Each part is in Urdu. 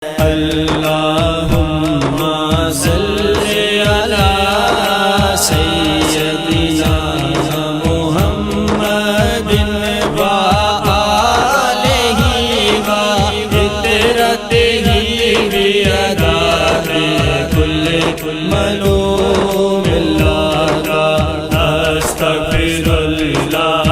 اللہم صلی علی سیدنا محمد وآلہ وعطرتہ بعدد کل ملوم اللہ استغفر اللہ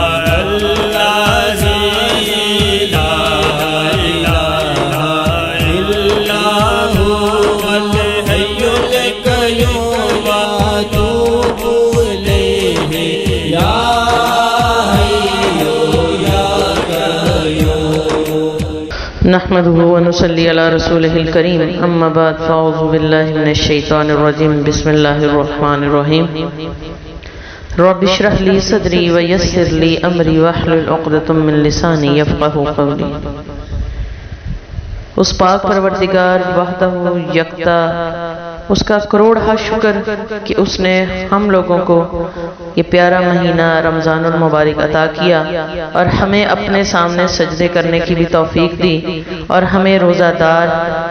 نحمده ونصلي على رسوله الكريم اما بعد فاعوذ بالله من الشيطان الرجيم بسم الله الرحمن الرحيم رب اشرح لي صدري ويسر لي امري واحلل عقدة من لساني يفقهوا قولي۔ اس پاک پروردگار وحدہ یکتا اس کا کروڑ ہا شکر کہ اس نے ہم لوگوں کو یہ پیارا مہینہ رمضان المبارک عطا کیا اور ہمیں اپنے سامنے سجدے کرنے کی بھی توفیق دی اور ہمیں روزہ دار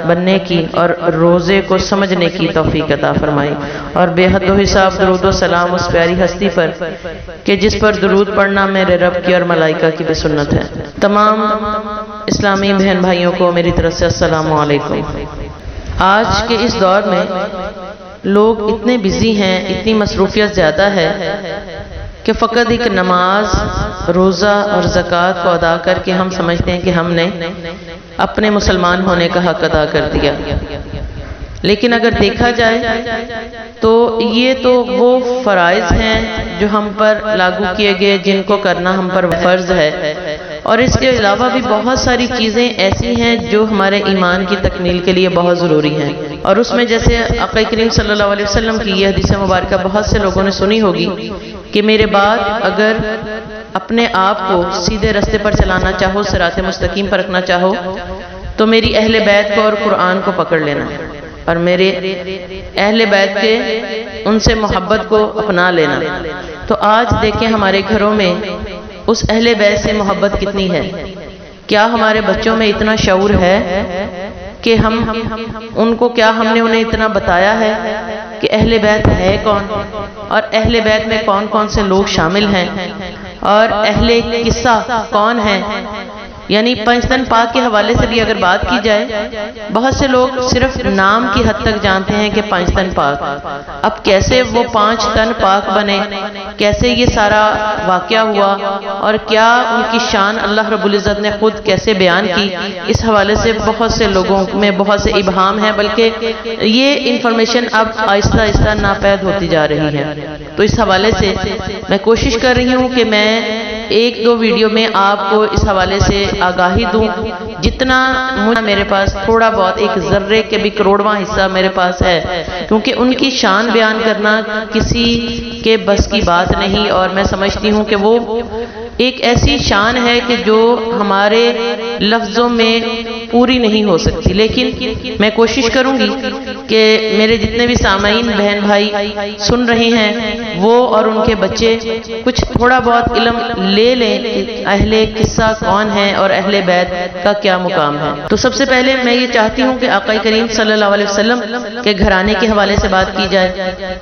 بننے کی اور روزے کو سمجھنے کی توفیق عطا فرمائی، اور بے حد و حساب درود و سلام اس پیاری ہستی پر کہ جس پر درود پڑھنا میرے رب کی اور ملائکہ کی بھی سنت ہے۔ تمام اسلامی بہن بھائیوں کو میری طرف سے السلام علیکم۔ آج کے اس دور میں لوگ اتنے بزی ہیں، اتنی مصروفیت زیادہ ہے کہ فقط ایک نماز، روزہ اور زکوٰۃ کو ادا کر کے ہم سمجھتے ہیں کہ ہم نے اپنے مسلمان ہونے کا حق ادا کر دیا، لیکن اگر دیکھا جائے تو یہ تو وہ فرائض ہیں جو ہم پر لاگو کیے گئے، جن کو کرنا ہم پر فرض ہے، اور اس کے علاوہ بھی بہت ساری چیزیں ایسی ہیں جو ہمارے ایمان کی تکمیل کے لیے بہت ضروری ہیں، اور اس میں جیسے آقا کریم صلی اللہ علیہ وسلم کی یہ حدیث مبارکہ بہت سے لوگوں نے سنی ہوگی کہ میرے بعد اگر اپنے آپ کو سیدھے راستے پر چلانا چاہو، صراط مستقیم پر رکھنا چاہو، تو میری اہل بیت کو اور قرآن کو پکڑ لینا، اور میرے اہل بیت کے ان سے محبت کو اپنا لینا۔ تو آج دیکھیں ہمارے گھروں میں اس اہل بیت سے محبت کتنی ہے؟ کیا ہمارے بچوں میں اتنا شعور ہے کہ ہم نے انہیں اتنا بتایا ہے کہ اہل بیت ہے کون، اور اہل بیت میں کون کون سے لوگ شامل ہیں، اور اہل قصہ کون ہیں؟ یعنی پنج تن پاک کے حوالے سے بھی اگر بات کی جائے، بہت سے لوگ صرف نام کی حد تک جانتے ہیں کہ پنج تن پاک، اب کیسے وہ پانچ تن پاک بنے، کیسے یہ سارا واقعہ ہوا، اور کیا ان کی شان اللہ رب العزت نے خود کیسے بیان کی، اس حوالے سے بہت سے لوگوں میں بہت سے ابہام ہیں، بلکہ یہ انفارمیشن اب آہستہ آہستہ ناپید ہوتی جا رہی ہے۔ تو اس حوالے سے میں کوشش کر رہی ہوں کہ میں ایک دو ویڈیو میں آپ کو اس حوالے سے آگاہی دوں، جتنا میرے پاس تھوڑا بہت ایک ذرے کے بھی کروڑواں حصہ میرے پاس ہے، کیونکہ ان کی شان بیان کرنا کسی کے بس کی بات نہیں، اور میں سمجھتی ہوں کہ وہ ایک ایسی شان ہے کہ جو ہمارے لفظوں میں پوری نہیں ہو سکتی، لیکن میں کوشش کروں گی کہ میرے جتنے بھی سامعین بہن بھائی سن رہے ہیں وہ اور ان کے بچے کچھ تھوڑا بہت علم لے لیں کہ اہل قصہ کون ہیں اور اہل بیت کا کیا مقام ہے۔ تو سب سے پہلے میں یہ چاہتی ہوں کہ آقا کریم صلی اللہ علیہ وسلم کے گھرانے کے حوالے سے بات کی جائے۔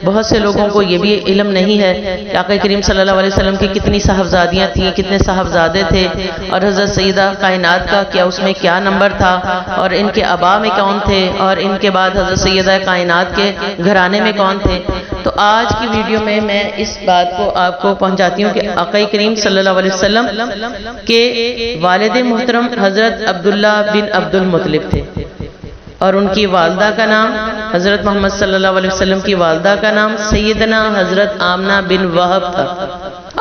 بہت سے لوگوں کو یہ بھی علم نہیں ہے کہ آقا کریم صلی اللہ علیہ وسلم کی کتنی صاحبزادیاں تھیں، کتنے صاحبزادے تھے، اور حضرت سیدہ کائنات کا کیا اس میں کیا نمبر تھا، اور ان کے آبا میں کون تھے، اور ان کے بعد حضرت سیدہ کائنات کے گھرانے میں کون تھے۔ تو آج کی ویڈیو میں میں اس بات کو آپ کو پہنچاتی ہوں کہ آقا کریم صلی اللہ علیہ وسلم کے والد محترم حضرت عبداللہ بن عبد المطلب تھے، اور ان کی والدہ کا نام حضرت محمد صلی اللہ علیہ وسلم کی والدہ کا نام سیدنا حضرت آمنہ بن وہب تھا۔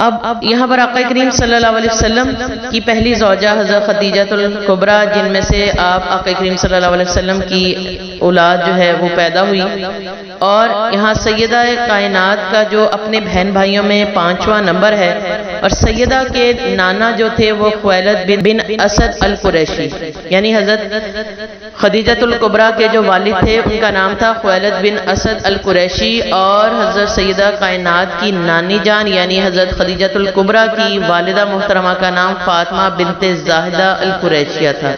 اب یہاں پر آقا کریم صلی اللہ علیہ وسلم کی پہلی زوجہ حضرت خدیجہ الکبریٰ، جن میں سے آپ آقا کریم صلی اللہ علیہ وسلم کی اولاد جو ہے وہ پیدا ہوئی، اور یہاں سیدہ کائنات کا جو اپنے بہن بھائیوں میں پانچواں نمبر ہے، اور سیدہ کے نانا جو تھے وہ خویلد بن اسد القریشی، یعنی حضرت خدیجہ الکبریٰ کے جو والد تھے ان کا نام تھا خویلد بن اسد القریشی، اور حضرت سیدہ کائنات کی نانی جان یعنی حضرت خدیجہ الکبریٰ کی والدہ محترمہ کا نام فاطمہ بنت زاہدہ القریشیہ تھا۔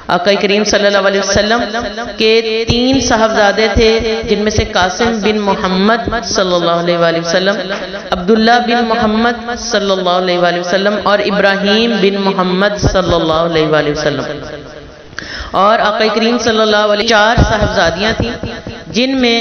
آقا کریم صلی اللہ علیہ وسلم کے 3 صاحبزادے تھے، جن میں سے قاسم بن محمد صلی اللہ علیہ وآلہ وسلم، عبداللہ بن محمد صلی اللہ علیہ وآلہ وسلم اور ابراہیم بن محمد صلی اللہ علیہ وآلہ وسلم۔ اور آقا کریم صلی اللہ علیہ وسلم 4 صاحبزادیاں تھیں، جن میں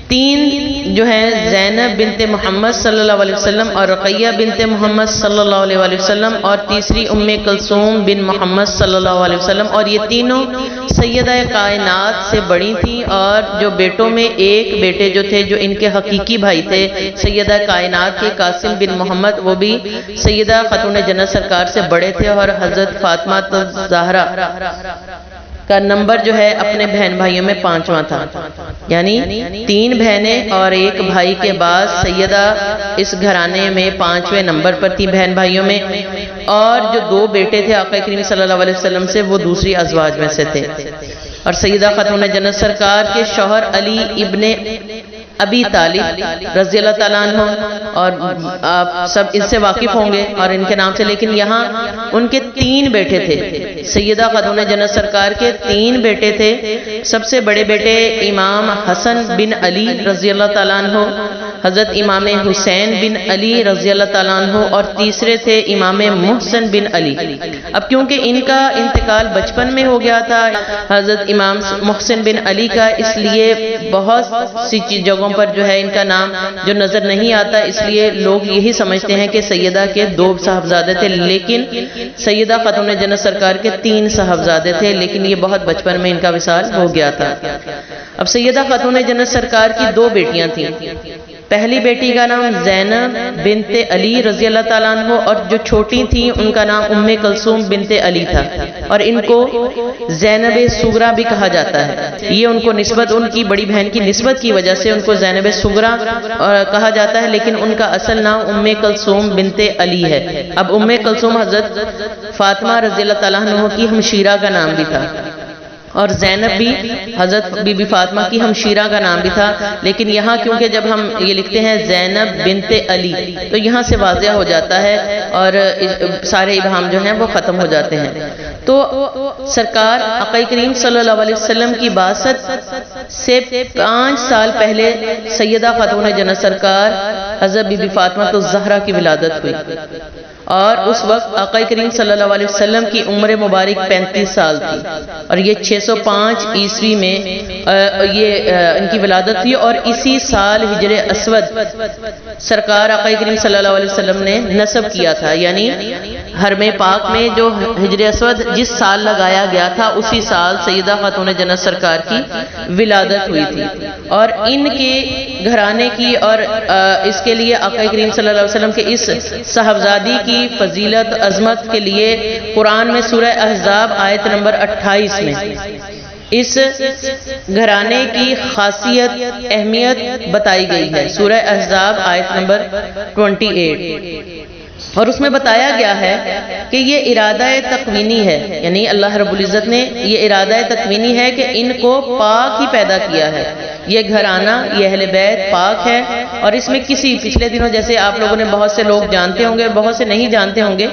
3 جو ہیں زینب بنت محمد صلی اللہ علیہ وسلم اور رقیہ بنت محمد صلی اللہ علیہ وآلہ وسلم، اور تیسری ام کلثوم بن محمد صلی اللہ علیہ وسلم، اور یہ تینوں سیدہ کائنات سے بڑی تھیں، اور جو بیٹوں میں ایک بیٹے جو تھے جو ان کے حقیقی بھائی تھے سیدہ کائنات کے قاسم بن محمد، وہ بھی سیدہ خاتون جنت سرکار سے بڑے تھے، اور حضرت فاطمہ الزہرا کا نمبر جو ہے اپنے بہن بھائیوں میں 5واں تھا، یعنی 3 بہنیں اور 1 بھائی کے بعد سیدہ اس گھرانے میں 5ویں نمبر پر تھی بہن بھائیوں میں، اور جو 2 بیٹے تھے آقا کریم صلی اللہ علیہ وسلم سے وہ دوسری ازواج میں سے تھے۔ اور سیدہ خاتون جنت سرکار کے شوہر علی ابن ابی طالب رضی اللہ تعالیٰ عنہ، اور آپ سب اس سے واقف ہوں گے اور ان کے نام سے، لیکن یہاں ان کے 3 بیٹے تھے، سیدہ خاتون جنت سرکار کے 3 بیٹے تھے۔ سب سے بڑے بیٹے امام حسن بن علی رضی اللہ تعالیٰ عنہ، حضرت امام حسین بن علی رضی اللہ تعالیٰ عنہ، اور تیسرے تھے امام محسن بن علی۔ اب کیونکہ ان کا انتقال بچپن میں ہو گیا تھا حضرت امام محسن بن علی کا، اس لیے بہت سی جگہوں پر جو ہے ان کا نام جو نظر نہیں آتا، اس لیے لوگ یہی سمجھتے ہیں کہ سیدہ کے 2 صاحبزادے تھے، لیکن سیدہ خاتون جنت سرکار کے 3 صاحبزادے تھے، لیکن یہ بہت بچپن میں ان کا وصال ہو گیا تھا۔ اب سیدہ خاتون جنت سرکار کی 2 بیٹیاں تھیں۔ پہلی بیٹی کا نام زینب بنت علی رضی اللہ تعالیٰ عنہ، اور جو چھوٹی تھیں ان کا نام ام کلثوم بنت علی تھا، اور ان کو زینب صغریٰ بھی کہا جاتا ہے۔ یہ ان کو نسبت، ان کی بڑی بہن کی نسبت کی وجہ سے ان کو زینب صغریٰ کہا جاتا ہے، لیکن ان کا اصل نام ام کلثوم بنت علی ہے۔ اب ام کلثوم حضرت فاطمہ رضی اللہ تعالیٰ عنہ کی ہمشیرہ کا نام بھی تھا، اور زینب بھی حضرت بی بی فاطمہ کی ہمشیرہ کا نام بھی تھا، لیکن یہاں کیونکہ جب ہم یہ لکھتے ہیں زینب بنت علی تو یہاں سے واضح ہو جاتا ہے اور سارے ابہام جو ہیں وہ ختم ہو جاتے ہیں۔ تو سرکار آقا کریم صلی اللہ علیہ وسلم کی بعثت سے 5 سال پہلے سیدہ خاتون جنت سرکار حضرت بی بی فاطمہ الزہرا کی ولادت ہوئی، اور اس وقت آقا کریم صلی اللہ علیہ وسلم کی عمر مبارک 35 سال تھی، اور یہ 605 عیسوی میں یہ ان کی ولادت ہوئی، اور اسی سال ہجر اسود سرکار آقا کریم صلی اللہ علیہ وسلم نے نصب کیا تھا، یعنی حرم پاک میں جو ہجر اسود جس سال لگایا گیا تھا اسی سال سیدہ خاتون جنت سرکار کی ولادت ہوئی تھی۔ اور ان کے گھرانے کی اور اس کے لیے آقا کریم صلی اللہ علیہ وسلم کے اس صاحبزادی کی فضیلت عظمت کے لیے قرآن میں سورہ احزاب آیت نمبر 28 میں اس گھرانے کی خاصیت اہمیت بتائی گئی ہے۔ سورہ احزاب آیت نمبر 28، اور اس میں بتایا گیا ہے کہ یہ ارادہ تکوینی ہے، یعنی اللہ رب العزت نے یہ ارادہ تکوینی ہے کہ ان کو پاک ہی پیدا کیا ہے۔ یہ گھرانہ، یہ اہل بیت پاک ہے، اور اس میں کسی پچھلے دنوں جیسے آپ لوگوں نے بہت سے لوگ جانتے ہوں گے، بہت سے نہیں جانتے ہوں گے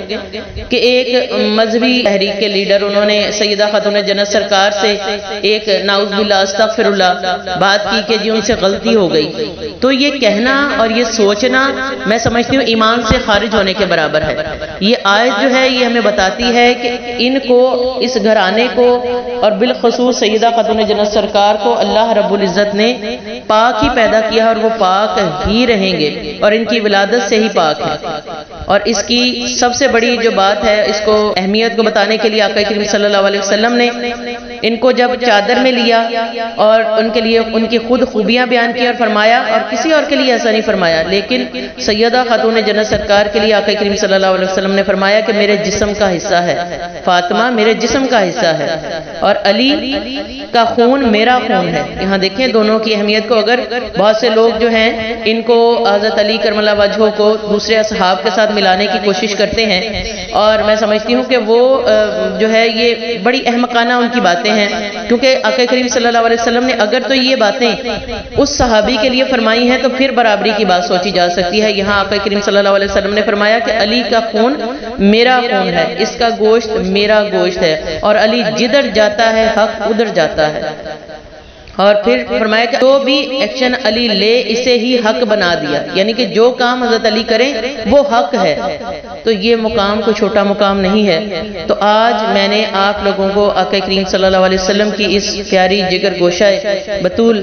کہ ایک مذہبی تحریک کے لیڈر انہوں نے سیدہ خاتون جنت سرکار سے ایک نعوذ باللہ استغفر اللہ بات کی کہ جی ان سے غلطی ہو گئی۔ تو یہ کہنا اور یہ سوچنا میں سمجھتی ہوں ایمان سے خارج ہونے کے برابر ہے۔ یہ آیت جو ہے یہ ہمیں بتاتی ہے کہ ان کو، اس گھرانے کو، اور بالخصوص سیدہ خاتون جنت سرکار کو اللہ رب العزت نے پاک ہی پیدا کیا، اور وہ پاک ہی رہیں گے، اور ان کی ولادت سے ہی پاک ہے۔ اور اس کی سب سے بڑی جو بات ہے، اس کو اہمیت کو بتانے کے لیے آقا کریم صلی اللہ علیہ وسلم نے ان کو جب چادر میں لیا اور ان کے لیے ان کی خود خوبیاں بیان کی اور فرمایا، اور کسی اور کے لیے ایسا نہیں فرمایا، لیکن سیدہ خاتون جنت سرکار کے لیے آقا کریم صلی اللہ علیہ وسلم نے فرمایا کہ میرے جسم کا حصہ ہے، فاطمہ میرے جسم کا حصہ ہے، اور علی کا خون میرا خون ہے۔ یہاں دیکھیں دونوں کی اہمیت کو۔ اگر بہت سے لوگ جو ہیں ان کو حضرت علی کرم اللہ وجہہ کو دوسرے اصحاب کے ساتھ پھیلانے کی کوشش کرتے ہیں، اور میں سمجھتی ہوں کہ وہ جو ہے یہ بڑی احمقانہ ان کی باتیں ہیں، کیونکہ آقا کریم صلی اللہ علیہ وسلم نے اگر تو یہ باتیں اس صحابی کے لیے فرمائی ہیں تو پھر برابری کی بات سوچی جا سکتی ہے۔ یہاں آقا کریم صلی اللہ علیہ وسلم نے فرمایا کہ علی کا خون میرا خون ہے، اس کا گوشت میرا گوشت ہے، اور علی جدھر جاتا ہے حق ادھر جاتا ہے۔ اور پھر فرمایا کہ جو بھی ایکشن علی لے اسے ہی حق بنا دیا، یعنی کہ جو کام حضرت علی کریں وہ حق ہے، تو یہ مقام کوئی چھوٹا مقام نہیں ہے۔ تو آج میں نے آپ لوگوں کو آقا کریم صلی اللہ علیہ وسلم کی اس پیاری جگر گوشہ بطول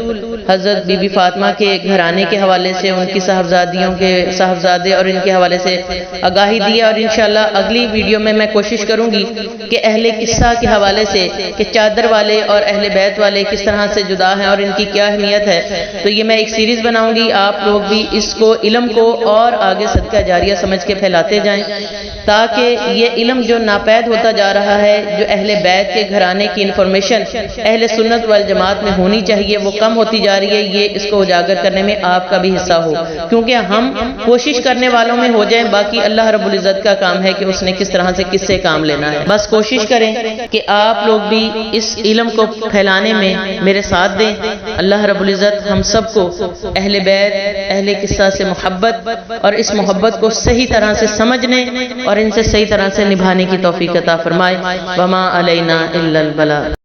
حضرت بی بی فاطمہ کے گھرانے کے حوالے سے، ان کی صاحبزادیوں کے صاحبزادے اور ان کے حوالے سے آگاہی دی، اور انشاءاللہ اگلی ویڈیو میں کوشش کروں گی کہ اہل قصہ کے حوالے سے کہ چادر والے اور اہل بیت والے کس طرح سے جدا ہیں اور ان کی کیا اہمیت ہے، تو یہ میں ایک سیریز بناؤں گی۔ آپ لوگ بھی اس کو علم کو اور آگے صدقہ جاریہ سمجھ کے پھیلاتے جائیں، تاکہ یہ علم جو ناپید ہوتا جا رہا ہے، جو اہل بیت کے گھرانے کی انفارمیشن اہل سنت والجماعت میں ہونی چاہیے وہ کم ہوتی جا رہی ہے، یہ اس کو اجاگر کرنے میں آپ کا بھی حصہ ہو، کیونکہ ہم کوشش کرنے والوں میں ہو جائیں، باقی اللہ رب العزت کا کام ہے کہ اس نے کس طرح سے کس سے کام لینا ہے۔ بس کوشش کریں کہ آپ لوگ بھی اس علم کو پھیلانے میں میرے ساتھ دیں۔ اللہ رب العزت ہم سب کو اہل بیت اہل قصہ سے محبت اور اس محبت کو صحیح طرح سے سمجھنے اور ان سے صحیح طرح سے نبھانے کی توفیق عطا فرمائے۔ وما علینا الا البلاغ۔